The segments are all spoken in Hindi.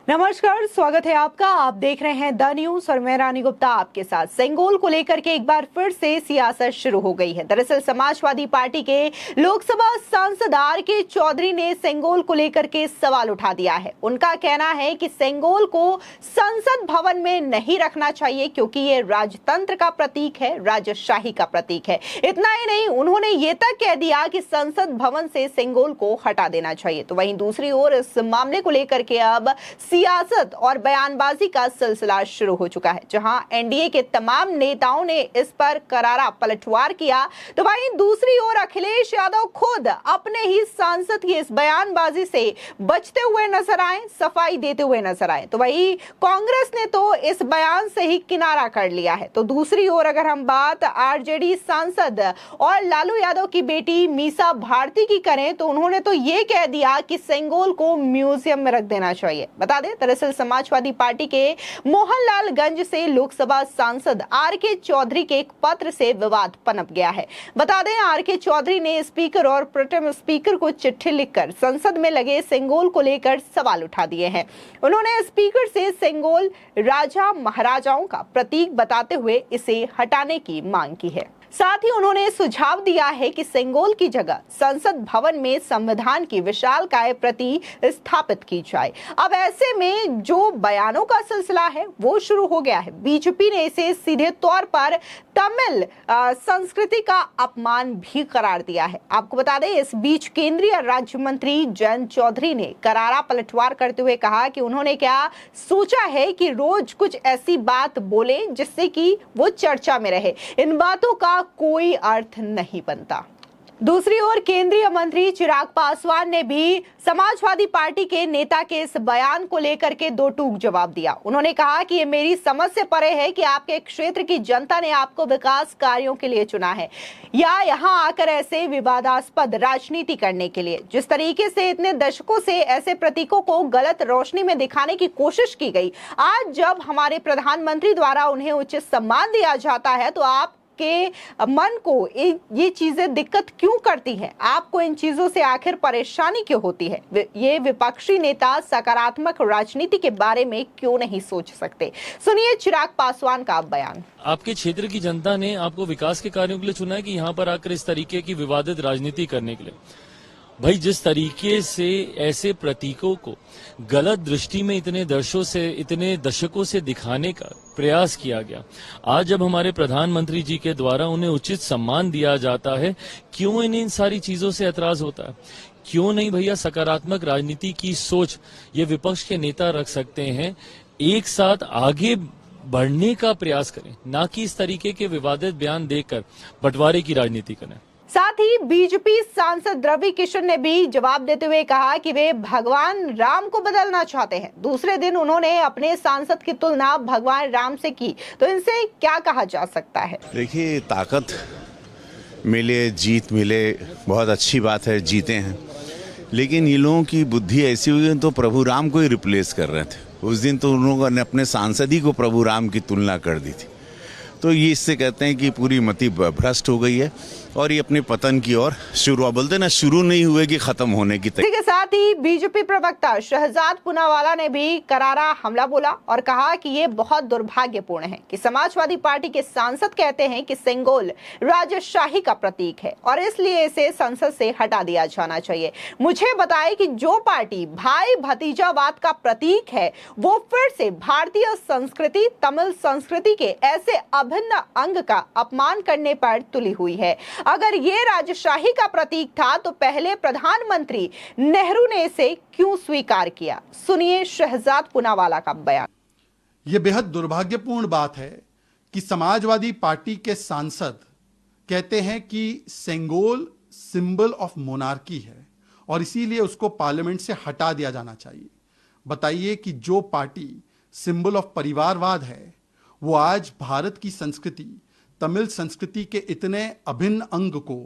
नमस्कार, स्वागत है आपका। आप देख रहे हैं द न्यूज और मैं रानी गुप्ता आपके साथ। सेंगोल को लेकर के एक बार फिर से सियासत शुरू हो गई है। दरअसल समाजवादी पार्टी के लोकसभा सांसद आर.के. चौधरी ने सेंगोल को लेकर के सवाल उठा दिया है। उनका कहना है कि सेंगोल को संसद भवन में नहीं रखना चाहिए क्योंकि ये राजतंत्र का प्रतीक है, राजशाही का प्रतीक है। इतना ही नहीं, उन्होंने ये तक कह दिया कि संसद भवन से सेंगोल को हटा देना चाहिए। तो वहीं दूसरी ओर इस मामले को लेकर के अब सियासत और बयानबाजी का सिलसिला शुरू हो चुका है। जहां एनडीए के तमाम नेताओं ने इस पर करारा पलटवार किया, तो वहीं दूसरी ओर अखिलेश यादव खुद अपने ही सांसद की इस बयानबाजी से बचते हुए नजर आए, सफाई देते हुए नजर आए। तो वहीं कांग्रेस ने तो इस बयान से ही किनारा कर लिया है। तो दूसरी ओर अगर हम बात आरजेडी सांसद और लालू यादव की बेटी मीसा भारती की करें, तो उन्होंने तो ये कह दिया कि सेंगोल को म्यूजियम में रख देना चाहिए। बता दें, दरअसल समाजवादी पार्टी के मोहनलालगंज से लोकसभा सांसद आर.के. चौधरी के एक पत्र से विवाद पनप गया है। बता दें, आर.के. चौधरी ने स्पीकर और प्रोटेम स्पीकर को चिट्ठी लिखकर संसद में लगे सेंगोल को लेकर सवाल उठा दिए हैं। उन्होंने स्पीकर से सेंगोल राजा महाराजाओं का प्रतीक बताते हुए इसे हटाने की मांग की है। साथ ही उन्होंने सुझाव दिया है कि सेंगोल की जगह संसद भवन में संविधान की विशालकाय प्रति स्थापित की जाए। अब ऐसे में जो बयानों का सिलसिला है वो शुरू हो गया है। बीजेपी ने इसे सीधे तौर पर तमिल संस्कृति का अपमान भी करार दिया है। आपको बता दें, इस बीच केंद्रीय राज्य मंत्री जयंत चौधरी ने करारा पलटवार करते हुए कहा कि उन्होंने क्या सोचा है कि रोज कुछ ऐसी बात बोले जिससे कि वो चर्चा में रहे। इन बातों का कोई अर्थ नहीं बनता। दूसरी ओर केंद्रीय मंत्री चिराग पासवान ने भी समाजवादी पार्टी के नेता के इस बयान को लेकर के दो टूक जवाब दिया। उन्होंने कहा कि ये मेरी समझ से परे है कि आपके क्षेत्र की जनता ने आपको विकास कार्यों के लिए चुना है या यहां आकर ऐसे विवादास्पद राजनीति करने के लिए। जिस तरीके से इतने दशकों से ऐसे प्रतीकों को गलत रोशनी में दिखाने की कोशिश की गई, आज जब हमारे प्रधानमंत्री द्वारा उन्हें उचित सम्मान दिया जाता है तो आप के मन को ये चीजें दिक्कत क्यों करती हैं? आपको इन चीजों से आखिर परेशानी क्यों होती है? ये विपक्षी नेता सकारात्मक राजनीति के बारे में क्यों नहीं सोच सकते? सुनिए चिराग पासवान का बयान। आपके क्षेत्र की जनता ने आपको विकास के कार्यों के लिए चुना है कि यहाँ पर आकर इस तरीके की विवादित राजनीति करने के लिए? भाई, जिस तरीके से ऐसे प्रतीकों को गलत दृष्टि में इतने दशकों से दिखाने का प्रयास किया गया, आज जब हमारे प्रधानमंत्री जी के द्वारा उन्हें उचित सम्मान दिया जाता है, क्यों इन्हें इन सारी चीजों से एतराज होता है? क्यों नहीं भैया सकारात्मक राजनीति की सोच ये विपक्ष के नेता रख सकते हैं, एक साथ आगे बढ़ने का प्रयास करें, ना कि इस तरीके के विवादित बयान देकर बंटवारे की राजनीति करें। साथ ही बीजेपी सांसद रवि किशन ने भी जवाब देते हुए कहा कि वे भगवान राम को बदलना चाहते हैं। दूसरे दिन उन्होंने अपने सांसद की तुलना भगवान राम से की, तो इनसे क्या कहा जा सकता है? देखिए, ताकत मिले, जीत मिले, बहुत अच्छी बात है, जीते हैं, लेकिन ये लोगों की बुद्धि ऐसी हुई तो प्रभु राम को ही रिप्लेस कर रहे थे। उस दिन तो उन लोगों ने अपने सांसद ही को प्रभु राम की तुलना कर दी थी। तो ये इससे कहते हैं कि पूरी मति भ्रष्ट हो गई है और ये अपने पतन की ओर शुरू, बोलते ना, शुरू नहीं हुए कि खत्म होने की तैयारी। के साथ ही बीजेपी प्रवक्ता शहजाद पूनावाला ने भी करारा हमला बोला और कहा कि ये बहुत दुर्भाग्यपूर्ण है कि समाजवादी पार्टी के सांसद कहते हैं कि सेंगोल राजशाही का प्रतीक है और इसलिए इसे संसद से हटा दिया जाना चाहिए। मुझे बताएं कि जो पार्टी भाई भतीजावाद का प्रतीक है वो फिर से भारतीय संस्कृति, तमिल संस्कृति के ऐसे अभिन्न अंग का अपमान करने पर तुली हुई है। अगर ये राजशाही का प्रतीक था तो पहले प्रधानमंत्री नेहरू ने इसे क्यों स्वीकार किया? सुनिए शहजाद पूनावाला का बयान। यह बेहद दुर्भाग्यपूर्ण बात है कि समाजवादी पार्टी के सांसद कहते हैं कि सेंगोल सिंबल ऑफ मोनार्की है और इसीलिए उसको पार्लियामेंट से हटा दिया जाना चाहिए। बताइए कि जो पार्टी सिंबल ऑफ परिवारवाद है वो आज भारत की संस्कृति, तमिल संस्कृति के इतने अभिन्न अंग को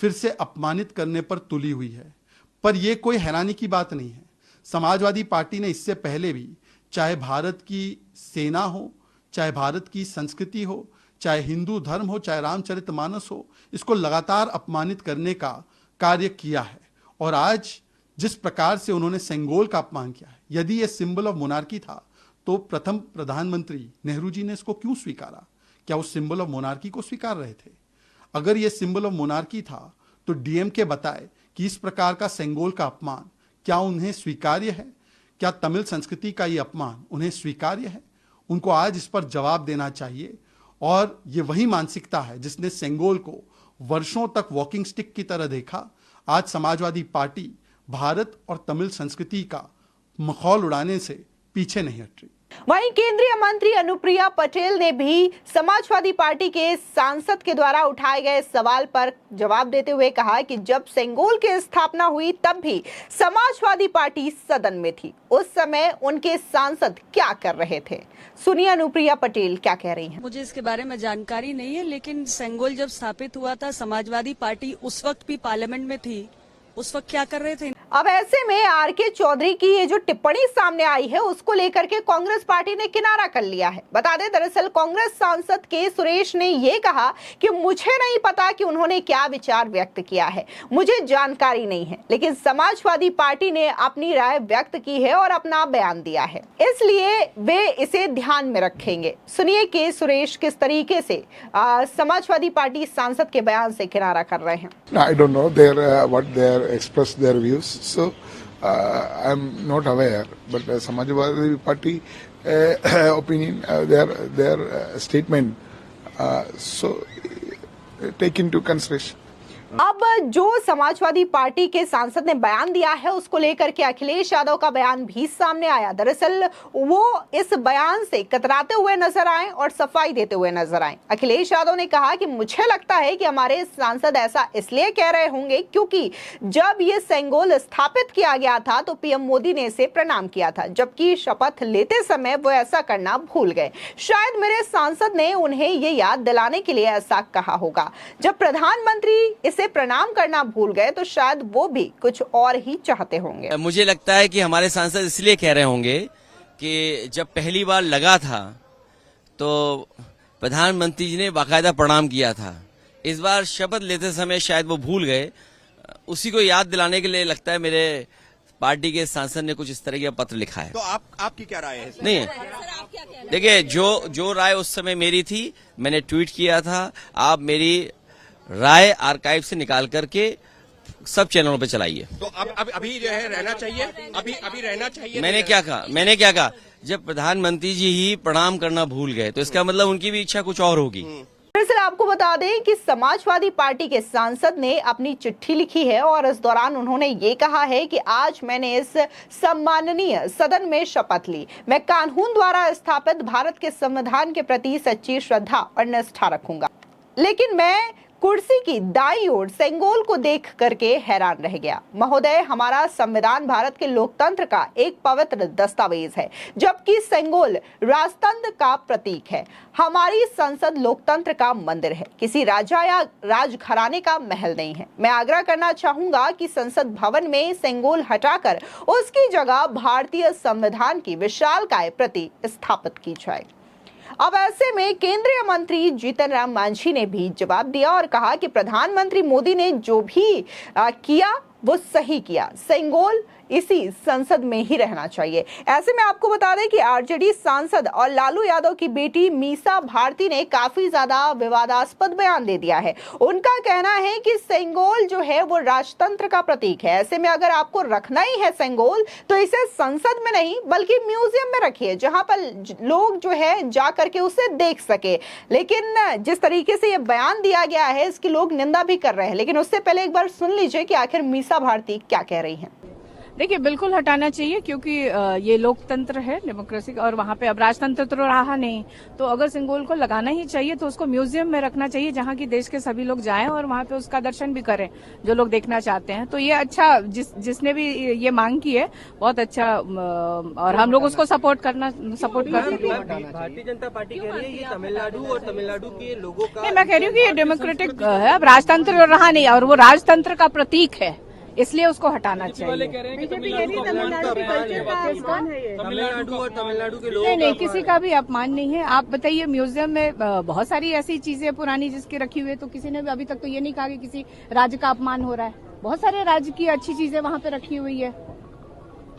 फिर से अपमानित करने पर तुली हुई है। पर यह कोई हैरानी की बात नहीं है। समाजवादी पार्टी ने इससे पहले भी, चाहे भारत की सेना हो, चाहे भारत की संस्कृति हो, चाहे हिंदू धर्म हो, चाहे रामचरितमानस हो, इसको लगातार अपमानित करने का कार्य किया है। और आज जिस प्रकार से उन्होंने सेंगोल का अपमान किया है, यदि ये सिंबल ऑफ मोनार्की था तो प्रथम प्रधानमंत्री नेहरू जी ने इसको क्यों स्वीकारा? क्या वो सिंबल ऑफ मोनार्की को स्वीकार रहे थे? अगर ये सिंबल ऑफ मोनार्की था तो डीएमके बताए कि इस प्रकार का सेंगोल का अपमान क्या उन्हें स्वीकार्य है? क्या तमिल संस्कृति का ये अपमान उन्हें स्वीकार्य है? उनको आज इस पर जवाब देना चाहिए। और ये वही मानसिकता है जिसने सेंगोल को वर्षों तक वॉकिंग स्टिक की तरह देखा। आज समाजवादी पार्टी भारत और तमिल संस्कृति का मखौल उड़ाने से पीछे नहीं हट रही। वहीं केंद्रीय मंत्री अनुप्रिया पटेल ने भी समाजवादी पार्टी के सांसद के द्वारा उठाए गए सवाल पर जवाब देते हुए कहा कि जब सेंगोल की स्थापना हुई तब भी समाजवादी पार्टी सदन में थी। उस समय उनके सांसद क्या कर रहे थे? सुनिए अनुप्रिया पटेल क्या कह रही हैं। मुझे इसके बारे में जानकारी नहीं है, लेकिन सेंगोल जब स्थापित हुआ था समाजवादी पार्टी उस वक्त भी पार्लियामेंट में थी। उस वक्त क्या कर रहे थे? अब ऐसे में आर.के. चौधरी की ये जो टिप्पणी सामने आई है उसको लेकर के कांग्रेस पार्टी ने किनारा कर लिया है। बता दें, दरअसल कांग्रेस सांसद के सुरेश ने ये कहा कि मुझे नहीं पता कि उन्होंने क्या विचार व्यक्त किया है, मुझे जानकारी नहीं है, लेकिन समाजवादी पार्टी ने अपनी राय व्यक्त की है और अपना बयान दिया है, इसलिए वे इसे ध्यान में रखेंगे। सुनिए कि सुरेश किस तरीके से समाजवादी पार्टी सांसद के बयान से किनारा कर रहे हैं। I don't know what they express their views, so I'm not aware. But Samajwadi Party opinion, their statement, so take into consideration. अब जो समाजवादी पार्टी के सांसद ने बयान दिया है उसको लेकर के अखिलेश यादव का बयान भी सामने आया। दरअसल वो इस बयान से कतराते हुए नजर आए और सफाई देते हुए नजर आए। अखिलेश यादव ने कहा कि मुझे लगता है कि हमारे सांसद ऐसा इसलिए कह रहे होंगे क्योंकि जब ये सेंगोल स्थापित किया गया था तो पीएम मोदी ने इसे प्रणाम किया था, जबकि शपथ लेते समय वो ऐसा करना भूल गए। शायद मेरे सांसद ने उन्हें ये याद दिलाने के लिए ऐसा कहा होगा। जब प्रधानमंत्री इसे प्रणाम करना भूल गए तो शायद वो भी कुछ और ही चाहते होंगे। मुझे लगता है कि हमारे सांसद इसलिए कह रहे होंगे कि जब पहली बार लगा था तो प्रधानमंत्री जी ने बाकायदा प्रणाम किया था। इस बार शपथ लेते समय शायद वो भूल गए, उसी को याद दिलाने के लिए लगता है मेरे पार्टी के सांसद ने कुछ इस तरह का पत्र लिखा है। तो आपकी क्या राय है? नहीं, देखिए जो राय उस समय मेरी थी मैंने ट्वीट किया था। आप मेरी राय आर्काइव से निकाल करके सब चैनलों पे चलाइए। तो अब अभी जो है रहना चाहिए, अभी रहना चाहिए। मैंने क्या कहा? जब प्रधानमंत्री जी ही प्रणाम करना भूल गए तो इसका मतलब उनकी भी इच्छा कुछ और होगी। दरअसल आपको बता दें कि समाजवादी पार्टी के सांसद ने अपनी चिट्ठी लिखी है और इस दौरान उन्होंने ये कहा है कि आज मैंने इस सम्माननीय सदन में शपथ ली। मैं कानून द्वारा स्थापित भारत के संविधान के प्रति सच्ची श्रद्धा और निष्ठा रखूंगा, लेकिन मैं कुर्सी की दाईं ओर सेंगोल को देख करके हैरान रह गया। महोदय, हमारा संविधान भारत के लोकतंत्र का एक पवित्र दस्तावेज है, जबकि सेंगोल राजतंत्र का प्रतीक है। हमारी संसद लोकतंत्र का मंदिर है, किसी राजा या राजघराने का महल नहीं है। मैं आग्रह करना चाहूंगा कि संसद भवन में सेंगोल हटाकर उसकी जगह भारतीय संविधान की विशालकाय प्रति स्थापित की जाए। अब ऐसे में केंद्रीय मंत्री जीतन राम मांझी ने भी जवाब दिया और कहा कि प्रधानमंत्री मोदी ने जो भी किया वो सही किया। सेंगोल इसी संसद में ही रहना चाहिए। ऐसे में आपको बता दें कि आरजेडी सांसद और लालू यादव की बेटी मीसा भारती ने काफी ज्यादा विवादास्पद बयान दे दिया है। उनका कहना है कि सेंगोल जो है वो राजतंत्र का प्रतीक है। ऐसे में अगर आपको रखना ही है सेंगोल तो इसे संसद में नहीं बल्कि म्यूजियम में रखिए, जहां पर लोग जो है जा करके उसे देख सके। लेकिन जिस तरीके से ये बयान दिया गया है इसकी लोग निंदा भी कर रहे हैं। लेकिन उससे पहले एक बार सुन लीजिए कि आखिर मीसा भारती क्या कह रही हैं। देखिए, बिल्कुल हटाना चाहिए क्योंकि ये लोकतंत्र है, डेमोक्रेसी का, और वहाँ पे अब राजतंत्र तो रहा नहीं। तो अगर सिंगोल को लगाना ही चाहिए तो उसको म्यूजियम में रखना चाहिए, जहाँ की देश के सभी लोग जाएं और वहाँ पे उसका दर्शन भी करें जो लोग देखना चाहते हैं। तो ये अच्छा, जिसने भी ये मांग की है बहुत अच्छा, और हम लोग उसको सपोर्ट करते हैं। भारतीय जनता पार्टी कह रही है ये तमिलनाडु के लोगों का, नहीं, मैं कह रही हूँ कि ये डेमोक्रेटिक है, अब राजतंत्र रहा नहीं और वो राजतंत्र का प्रतीक है, इसलिए उसको हटाना चाहिए। तमिलनाडु के लोग, नहीं, किसी का भी अपमान नहीं है। आप बताइए, म्यूजियम में बहुत सारी ऐसी चीजें पुरानी जिसकी रखी हुई है, तो किसी ने भी अभी तक तो ये नहीं कहा कि किसी राज्य का अपमान हो रहा है। बहुत सारे राज्य की अच्छी चीजें वहाँ पे रखी हुई है।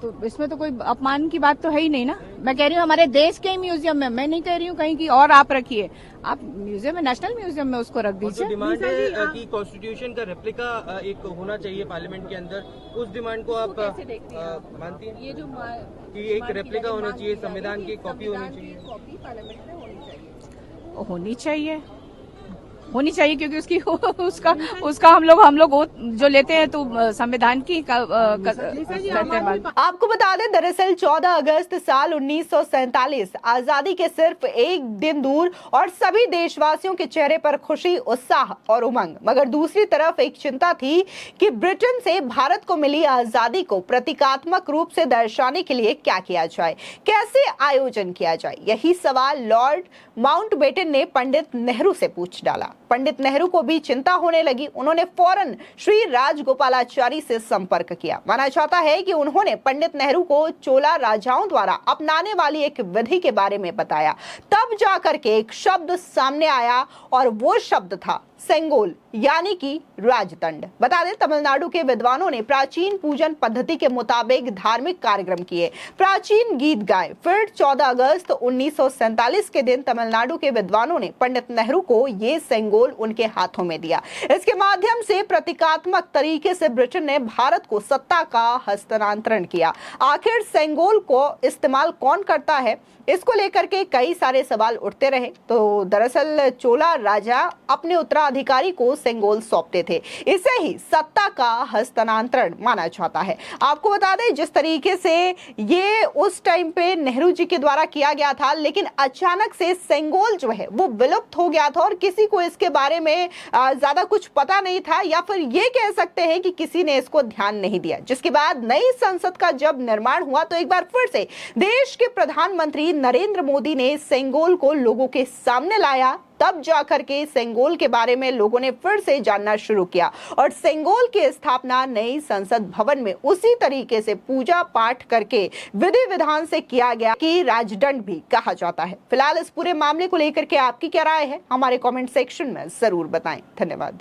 तो इसमें तो कोई अपमान की बात तो है ही नहीं ना। मैं कह रही हूँ हमारे देश के ही म्यूजियम में, मैं नहीं कह रही हूँ कहीं की और आप रखिए। आप म्यूजियम में, नेशनल म्यूजियम में उसको रख दीजिए। डिमांड है कि कॉन्स्टिट्यूशन का रेप्लिका एक होना चाहिए पार्लियामेंट के अंदर, उस डिमांड को आप मानती हैं? ये जो कि एक रेप्लिका होना चाहिए, संविधान की कॉपी होनी चाहिए, कॉपी पार्लियामेंट में होनी चाहिए क्योंकि उसकी उसका हम लोग जो लेते हैं तो संविधान की करते हैं। आपको बता दें, दरअसल 14 अगस्त साल 1947 आजादी के सिर्फ एक दिन दूर और सभी देशवासियों के चेहरे पर खुशी, उत्साह और उमंग, मगर दूसरी तरफ एक चिंता थी कि ब्रिटेन से भारत को मिली आजादी को प्रतीकात्मक रूप से दर्शाने के लिए क्या किया जाए, कैसे आयोजन किया जाए। यही सवाल लॉर्ड माउंटबेटन ने पंडित नेहरू से पूछ डाला। पंडित नेहरू को भी चिंता होने लगी। उन्होंने फौरन श्री राजगोपालाचारी से संपर्क किया। माना जाता है कि उन्होंने पंडित नेहरू को चोला राजाओं द्वारा अपनाने वाली एक विधि के बारे में बताया। तब जाकर के एक शब्द सामने आया और वो शब्द था सेंगोल, यानी कि राजदंड। बता दें, तमिलनाडु के विद्वानों ने प्राचीन पूजन पद्धति के मुताबिक धार्मिक कार्यक्रम किए, प्राचीन गीत गाए। फिर 14 अगस्त 1947 के दिन तमिलनाडु के विद्वानों ने पंडित नेहरू को ये सेंगोल उनके हाथों में दिया। इसके माध्यम से प्रतीकात्मक तरीके से ब्रिटेन ने भारत को सत्ता का हस्तांतरण किया। आखिर सेंगोल को इस्तेमाल कौन करता है, इसको लेकर के कई सारे सवाल उठते रहे। तो दरअसल चोला राजा अपने उत्तराधिकारी को सेंगोल सौंपते थे। इसे ही सत्ता का हस्तांतरण माना जाता है। आपको बता दें, जिस तरीके से ये उस टाइम पे नेहरू जी के द्वारा किया गया था, लेकिन अचानक से सेंगोल जो है वो विलुप्त हो गया था और किसी को इसके बारे में ज्यादा कुछ पता नहीं था, या फिर ये कह सकते हैं कि किसी ने इसको ध्यान नहीं दिया। जिसके बाद नई संसद का जब निर्माण हुआ तो एक बार फिर से देश के प्रधानमंत्री नरेंद्र मोदी ने सेंगोल को लोगों के सामने लाया। तब जाकर के सेंगोल के बारे में लोगों ने फिर से जानना शुरू किया और सेंगोल की स्थापना नई संसद भवन में उसी तरीके से पूजा पाठ करके विधि विधान से किया गया कि राजदंड भी कहा जाता है। फिलहाल इस पूरे मामले को लेकर के आपकी क्या राय है, हमारे कमेंट सेक्शन में जरूर बताएं। धन्यवाद।